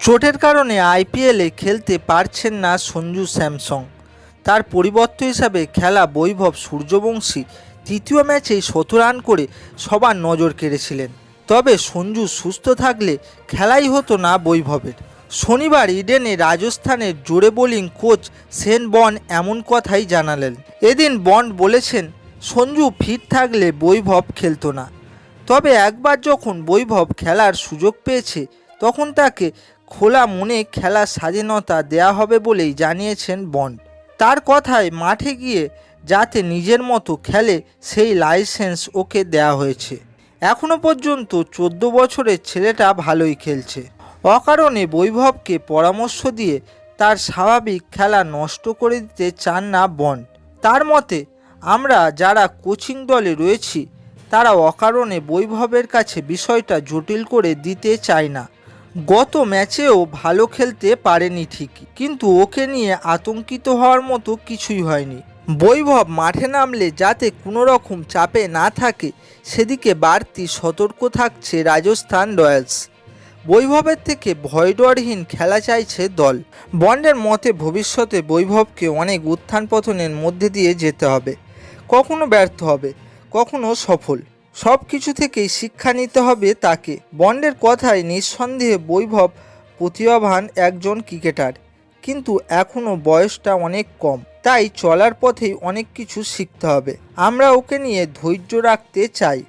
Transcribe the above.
চোটের কারণে আইপিএলে খেলতে পারছেন না সঞ্জু স্যামসন। তার পরিবর্তে হিসাবে খেলা বৈভব সূর্যবংশী তৃতীয় ম্যাচেই ১৭ রান করে সবার নজর কেড়েছিলেন। তবে সঞ্জু সুস্থ থাকলে খেলাই হতো না বৈভবের। শনিবার ইডেনে রাজস্থানের জোরে বোলিং কোচ শেন বর্ন এমন কথাই জানালেন। এদিন বন্ড বলেছেন, সঞ্জু ফিট থাকলে বৈভব খেলতো না। তবে একবার যখন বৈভব খেলার সুযোগ পেয়েছে তখন তাকে খোলা মনে খেলার স্বাধীনতা দেয়া হবে বলেই জানিয়েছেন বন্ড। তার কথায় মাঠে গিয়ে যাতে নিজের মতো খেলে সেই লাইসেন্স ওকে দেয়া হয়েছে। এখনও পর্যন্ত ১৪ বছরের ছেলেটা ভালোই খেলছে। অকারণে বৈভবকে পরামর্শ দিয়ে তার স্বাভাবিক খেলা নষ্ট করে দিতে চান না বন্ড। তার মতে, আমরা যারা কোচিং দলে রয়েছি তারা অকারণে বৈভবের কাছে বিষয়টা জটিল করে দিতে চায় না। গত ম্যাচেও ভালো খেলতে পারেনি ঠিকই, কিন্তু ওকে নিয়ে আতঙ্কিত হওয়ার মতো কিছুই হয়নি। বৈভব মাঠে নামলে যাতে কোনো রকম চাপে না থাকে সেদিকে বাড়তি সতর্ক থাকছে রাজস্থান রয়্যালস। বৈভবের থেকে ভয়ডরহীন খেলা চাইছে দল। বন্ডের মতে ভবিষ্যতে বৈভবকে অনেক উত্থান পতনের মধ্যে দিয়ে যেতে হবে। কখনো ব্যর্থ হবে, কখনো সফল। সব কিছু থেকেই শিক্ষা নিতে হবে তাকে। বন্ডের কথায় নিঃসন্দেহে বৈভব প্রতিভাবান একজন ক্রিকেটার, কিন্তু এখনও বয়সটা অনেক কম, তাই চলার পথেই অনেক কিছু শিখতে হবে। আমরা ওকে নিয়ে ধৈর্য রাখতে চাই।